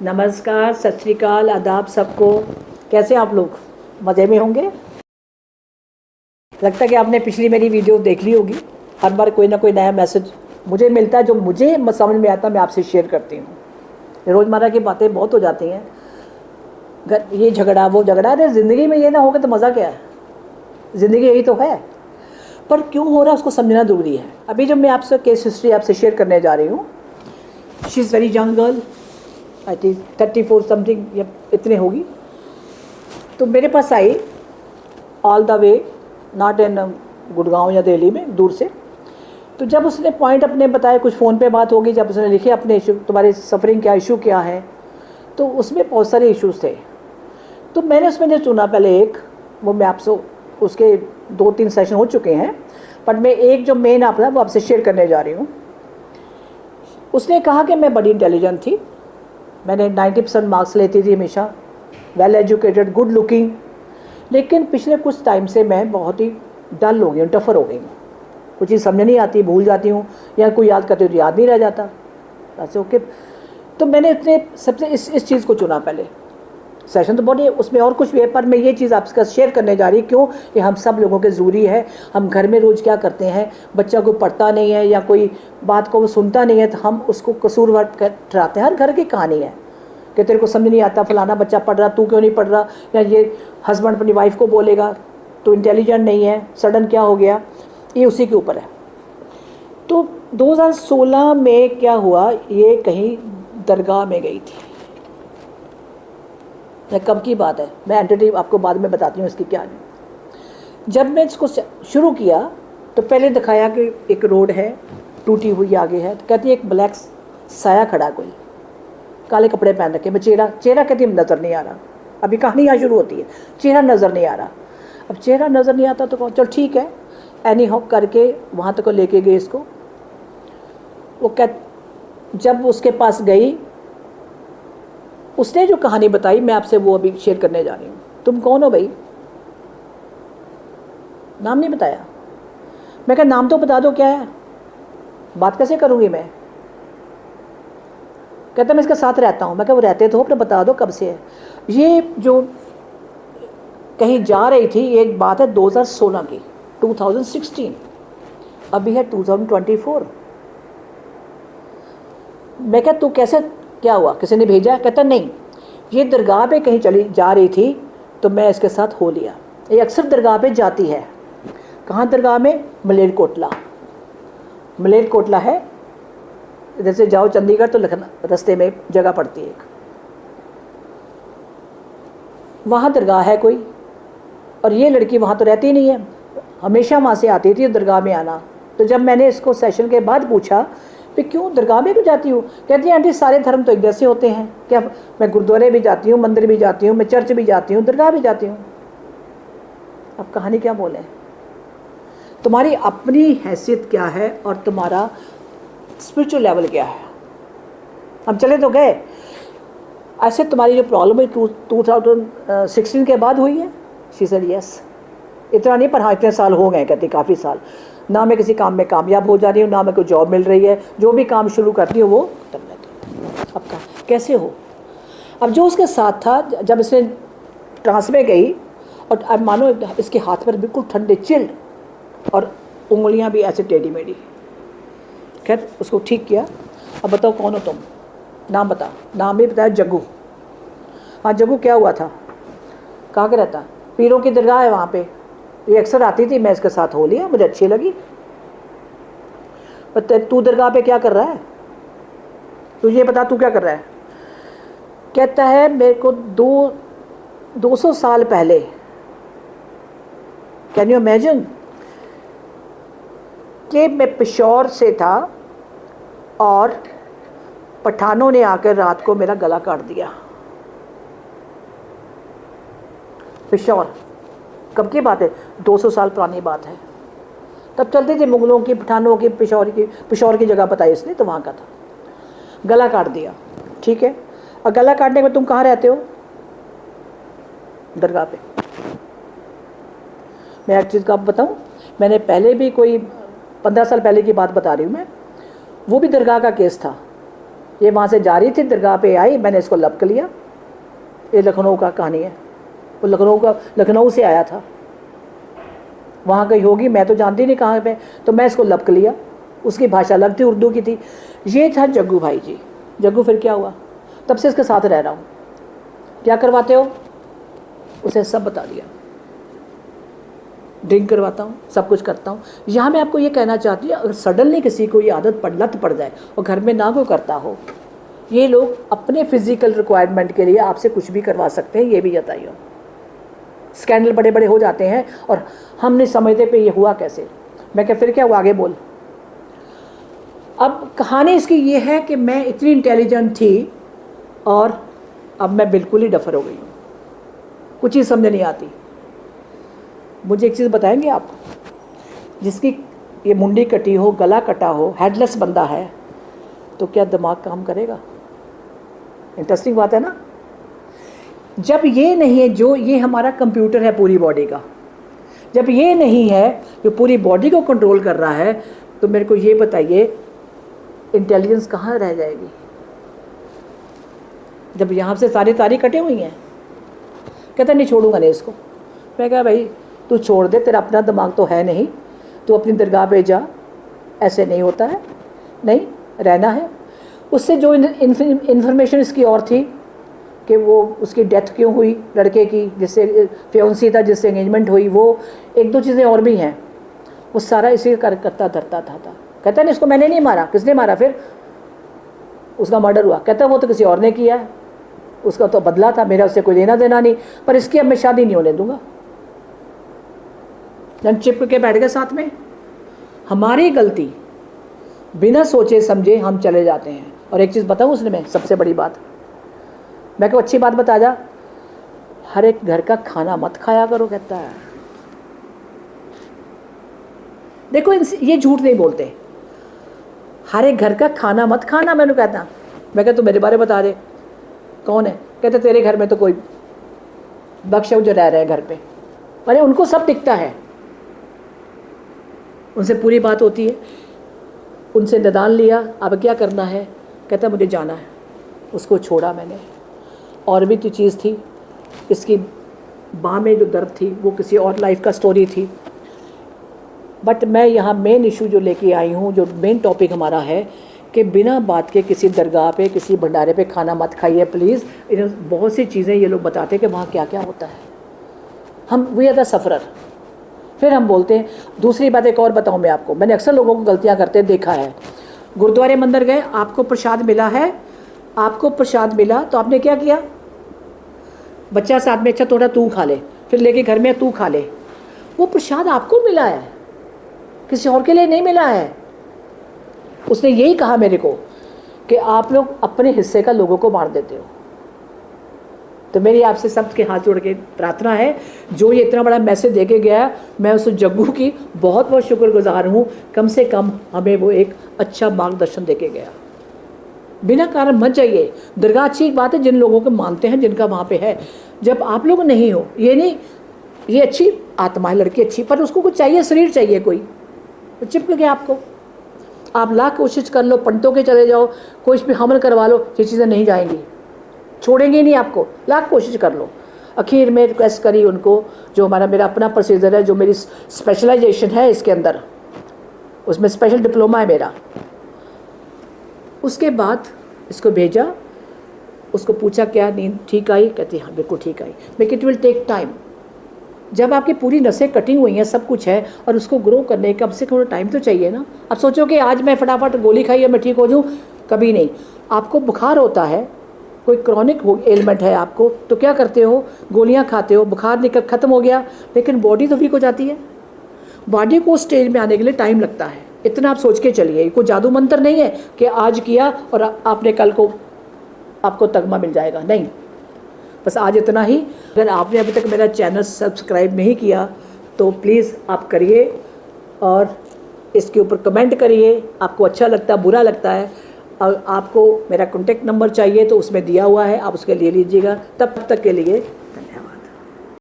नमस्कार, सत श्री अकाल, आदाब सबको। कैसे आप लोग? मज़े में होंगे। लगता है कि आपने पिछली मेरी वीडियो देख ली होगी। हर बार कोई ना कोई नया मैसेज मुझे मिलता है जो मुझे समझ में आता है, मैं आपसे शेयर करती हूँ। रोज़मर्रा की बातें बहुत हो जाती हैं, ये झगड़ा वो झगड़ा। अरे ज़िंदगी में ये ना होगा तो मज़ा क्या है? ज़िंदगी यही तो है, पर क्यों हो रहा है उसको समझना ज़रूरी है। अभी जब मैं आपसे केस हिस्ट्री आपसे शेयर करने जा रही हूँ, she is very young girl, I think 34 something या इतने होगी। तो मेरे पास आई all the way, not in Gurgaon या दिल्ली में, दूर से। तो जब उसने पॉइंट अपने बताए, कुछ फ़ोन पे बात होगी, जब उसने लिखे अपने इशू, तुम्हारे सफरिंग क्या इशू क्या है, तो उसमें बहुत सारे इश्यूज़ थे। तो मैंने उसमें जो चुना पहले एक, वो मैं आपसे, उसके 2-3 सेशन हो चुके हैं, बट मैं एक जो मेन अपना वो आपसे शेयर करने जा रही हूँ। उसने कहा कि मैं बड़ी इंटेलिजेंट थी, मैंने 90% मार्क्स लेती थी हमेशा, वेल एजुकेटेड, गुड लुकिंग, लेकिन पिछले कुछ टाइम से मैं बहुत ही डल हो गई हूँ, टफर हो गई हूँ। कुछ चीज़ समझ नहीं आती, भूल जाती हूँ, या कोई याद करते हो तो याद नहीं रह जाता ऐसे। ओके, तो मैंने इतने सबसे इस चीज़ को चुना पहले। सेशन तो बहुत है, उसमें और कुछ भी है, पर मैं ये चीज़ आपके साथ शेयर करने जा रही हूँ। क्यों? ये हम सब लोगों के ज़रूरी है। हम घर में रोज़ क्या करते हैं, बच्चा को पढ़ता नहीं है या कोई बात को वो सुनता नहीं है, तो हम उसको कसूरवार ठहराते हैं। हर घर की कहानी है कि तेरे को समझ नहीं आता, फलाना बच्चा पढ़ रहा, तू क्यों नहीं पढ़ रहा, या ये हस्बैंड अपनी वाइफ को बोलेगा तो इंटेलिजेंट नहीं है, सडन क्या हो गया, ये उसी के ऊपर है। तो 2016 में क्या हुआ, ये कहीं दरगाह में गई थी। कब की बात है, मैं एंटिटी आपको बाद में बताती हूँ इसकी क्या है। जब मैं इसको शुरू किया तो पहले दिखाया कि एक रोड है टूटी हुई आगे है, तो कहती है एक ब्लैक साया खड़ा, कोई काले कपड़े पहन रखे, मैं चेहरा कहती है नज़र नहीं आ रहा। अभी कहानी यहाँ शुरू होती है, चेहरा नज़र नहीं आ रहा। अब चेहरा नज़र नहीं आता तो चल ठीक है, एनी हॉक करके वहाँ तक लेके गए इसको। वो जब उसके पास गई, उसने जो कहानी बताई मैं आपसे वो अभी शेयर करने जा रही हूँ। तुम कौन हो भाई? नाम नहीं बताया। मैं कहा नाम तो बता दो क्या है, बात कैसे करूँगी मैं? कहता मैं इसके साथ रहता हूँ। मैं कहा वो रहते तो हो, अपने बता दो कब से है। ये जो कहीं जा रही थी, एक बात है 2016 की, 2016, अभी है 2024। मैं कहा तू कैसे, क्या हुआ, किसी ने भेजा? कहता नहीं, ये दरगाह पे कहीं चली जा रही थी तो मैं इसके साथ हो लिया। ये अक्सर दरगाह पे जाती है। कहाँ दरगाह में? मलेरकोटला। मलेरकोटला है, इधर से जाओ चंडीगढ़ तो लखनऊ रास्ते में जगह पड़ती है एक, वहाँ दरगाह है कोई। और ये लड़की वहाँ तो रहती नहीं है, हमेशा वहाँ से आती थी दरगाह में आना। तो जब मैंने इसको सेशन के बाद पूछा कि क्यों दरगाह में क्यों जाती हूँ, कहती है आंटी सारे धर्म तो एक जैसे होते हैं क्या, मैं गुरुद्वारे भी जाती हूँ, मंदिर भी जाती हूँ, मैं चर्च भी जाती हूँ, दरगाह भी जाती हूँ। अब कहानी क्या बोले, तुम्हारी अपनी हैसियत क्या है और तुम्हारा स्पिरिचुअल लेवल क्या है। हम चले तो गए, ऐसे तुम्हारी जो प्रॉब्लम है 2016 के बाद हुई है। She said yes. इतना नहीं, पर हाँ इतने साल हो गए, कहती काफ़ी साल, ना मैं किसी काम में कामयाब हो जा रही हूँ, ना मैं कोई जॉब मिल रही है, जो भी काम शुरू करती हूँ वो कर लेती हूँ। अब कैसे हो? अब जो उसके साथ था, जब इसने ट्रांस में गई और अब मानो इसके हाथ पर बिल्कुल ठंडे चिल्ड, और उंगलियाँ भी ऐसे टेढ़ी मेढ़ी। खैर उसको ठीक किया। अब बताओ कौन हो तुम, नाम बता। नाम भी बताया, जग्गू। हाँ जग्गू, क्या हुआ था? कहाँ का रहता? पीरों की दरगाह है वहाँ पे, ये अक्सर आती थी, मैं इसके साथ हो लिया, मुझे अच्छी लगी। पर तू दरगाह पे क्या कर रहा है, तुझे पता तू क्या कर रहा है? कहता है मेरे को 200 साल पहले, कैन यू इमेजिन, कि मैं पेशौर से था और पठानों ने आकर रात को मेरा गला काट दिया। पेशौर, कब की बात है? 200 साल पुरानी बात है। तब चलती थी मुगलों की, पठानों की, पेशौर की जगह बताई इसने, तो वहाँ का था। गला काट दिया, ठीक है। और गला काटने में तुम कहाँ रहते हो? दरगाह पे। मैं एक चीज़ का आपको बताऊँ, मैंने पहले भी कोई 15 साल पहले की बात बता रही हूँ मैं, वो भी दरगाह का केस था। ये वहाँ से जा रही थी, दरगाह पे आई, मैंने इसको लपक लिया। ये लखनऊ का कहानी है, वो लखनऊ से आया था, वहाँ कहीं होगी, मैं तो जानती नहीं कहाँ पे, तो मैं इसको लपक लिया। उसकी भाषा अलग थी, उर्दू की थी। ये था जग्गू भाई जी। जग्गू फिर क्या हुआ, तब से इसके साथ रह रहा हूँ। क्या करवाते हो, उसे सब बता दिया। ड्रिंक करवाता हूँ, सब कुछ करता हूँ। यहाँ मैं आपको ये कहना चाहती हूँ, अगर सडनली किसी को ये आदत लत पड़ जाए और घर में ना कोई करता हो, ये लोग अपने फिजिकल रिक्वायरमेंट के लिए आपसे कुछ भी करवा सकते हैं, ये भी बताइए। स्कैंडल बड़े बड़े हो जाते हैं और हम नहीं समझते पे ये हुआ कैसे। मैं क्या फिर क्या हुआ, आगे बोल। अब कहानी इसकी ये है कि मैं इतनी इंटेलिजेंट थी और अब मैं बिल्कुल ही डफर हो गई हूँ, कुछ चीज़ समझ नहीं आती। मुझे एक चीज़ बताएंगे आप, जिसकी ये मुंडी कटी हो, गला कटा हो, हेडलेस बंदा है, तो क्या दिमाग काम करेगा? इंटरेस्टिंग बात है ना। जब ये नहीं है, जो ये हमारा कंप्यूटर है पूरी बॉडी का, जब ये नहीं है जो पूरी बॉडी को कंट्रोल कर रहा है, तो मेरे को ये बताइए इंटेलिजेंस कहाँ रह जाएगी? जब यहाँ से सारी तारी कटी हुई हैं। कहता नहीं छोड़ूंगा नहीं इसको। मैं कहा भाई तू छोड़ दे, तेरा अपना दिमाग तो है नहीं, तू अपनी दरगाह पे जा, ऐसे नहीं होता है, नहीं रहना है। उससे जो इन्फॉर्मेशन इसकी और थी कि वो उसकी डेथ क्यों हुई लड़के की, जिससे फियोंसी था, जिससे एंगेजमेंट हुई, वो एक दो चीज़ें और भी हैं, वो सारा इसी का करता धरता था। कहता नहीं इसको मैंने नहीं मारा। किसने मारा? फिर उसका मर्डर हुआ। कहता वो तो किसी और ने किया है, उसका तो बदला था, मेरा उससे कोई लेना देना नहीं, पर इसकी अब मैं शादी नहीं होने दूंगा। जब चिप के बैठ गए साथ में, हमारी गलती, बिना सोचे समझे हम चले जाते हैं। और एक चीज़ बताऊँ उसने, मैं सबसे बड़ी बात, मैं को अच्छी बात बता जा, हर एक घर का खाना मत खाया करो। कहता है देखो ये झूठ नहीं बोलते, हर एक घर का खाना मत खाना। मैंने कहता, मैं कहता तू मेरे बारे बता दे कौन है? कहते तेरे घर में तो कोई बख्श जो रह रहे हैं घर पे। अरे उनको सब दिखता है, उनसे पूरी बात होती है, उनसे निदान लिया, अब क्या करना है? कहता मुझे जाना है। उसको छोड़ा मैंने। और भी तो चीज़ थी, इसकी बाँ में जो दर्द थी वो किसी और लाइफ का स्टोरी थी। बट मैं यहाँ मेन इशू जो लेके आई हूँ, जो मेन टॉपिक हमारा है कि बिना बात के किसी दरगाह पे, किसी भंडारे पे खाना मत खाइए प्लीज़। बहुत सी चीज़ें ये लोग बताते हैं कि वहाँ क्या क्या होता है। हम वी आर द सफ़रर। फिर हम बोलते हैं। दूसरी बात एक और बताऊँ मैं आपको, मैंने अक्सर लोगों को गलतियाँ करते देखा है। गुरुद्वारे मंदिर गए, आपको प्रसाद मिला है, आपको प्रसाद मिला तो आपने क्या किया? बच्चा साथ में, अच्छा थोड़ा तू खा ले, फिर लेके घर में तू खा ले। वो प्रसाद आपको मिला है, किसी और के लिए नहीं मिला है। उसने यही कहा मेरे को कि आप लोग अपने हिस्से का लोगों को बांट देते हो। तो मेरी आपसे सबके हाथ जोड़ के प्रार्थना है, जो ये इतना बड़ा मैसेज दे के गया, मैं उस जग्गू की बहुत बहुत शुक्रगुजार हूँ। कम से कम हमें वो एक अच्छा मार्गदर्शन दे के गया। बिना कारण मत जाइए। दरगाह अच्छी बात है, जिन लोगों को मानते हैं, जिनका वहाँ पे है। जब आप लोग नहीं हो, ये नहीं, ये अच्छी आत्मा है, लड़की अच्छी, पर उसको कुछ चाहिए, शरीर चाहिए कोई, तो चिपक गया आपको। आप लाख कोशिश कर लो, पंडितों के चले जाओ, कोई भी हमल करवा लो, ये चीज़ें नहीं जाएंगी, छोड़ेंगे नहीं आपको। लाख कोशिश कर लो। आखिर में रिक्वेस्ट करी उनको, जो मेरा अपना प्रोसीजर है, जो मेरी स्पेशलाइजेशन है इसके अंदर, उसमें स्पेशल डिप्लोमा है मेरा। उसके बाद इसको भेजा, उसको पूछा क्या नींद ठीक आई? कहती हाँ बिल्कुल ठीक आई। मैं इट विल टेक टाइम। जब आपकी पूरी नसें कटी हुई हैं, सब कुछ है, और उसको ग्रो करने कम से थोड़ा टाइम तो चाहिए ना। अब सोचो कि आज मैं फटाफट गोली खाई है मैं ठीक हो जाऊँ, कभी नहीं। आपको बुखार होता है, कोई क्रॉनिक एलिमेंट है आपको, तो क्या करते हो? गोलियां खाते हो, बुखार निकल खत्म हो गया, लेकिन बॉडी तो वीक हो जाती है। बॉडी को स्टेज में आने के लिए टाइम लगता है, इतना आप सोच के चलिए। कोई जादू मंत्र नहीं है कि आज किया और आपने कल को आपको तगमा मिल जाएगा, नहीं। बस आज इतना ही। अगर आपने अभी तक मेरा चैनल सब्सक्राइब नहीं किया तो प्लीज़ आप करिए, और इसके ऊपर कमेंट करिए, आपको अच्छा लगता है, बुरा लगता है। और आपको मेरा कॉन्टेक्ट नंबर चाहिए तो उसमें दिया हुआ है, आप उसके ले लीजिएगा। तब तक के लिए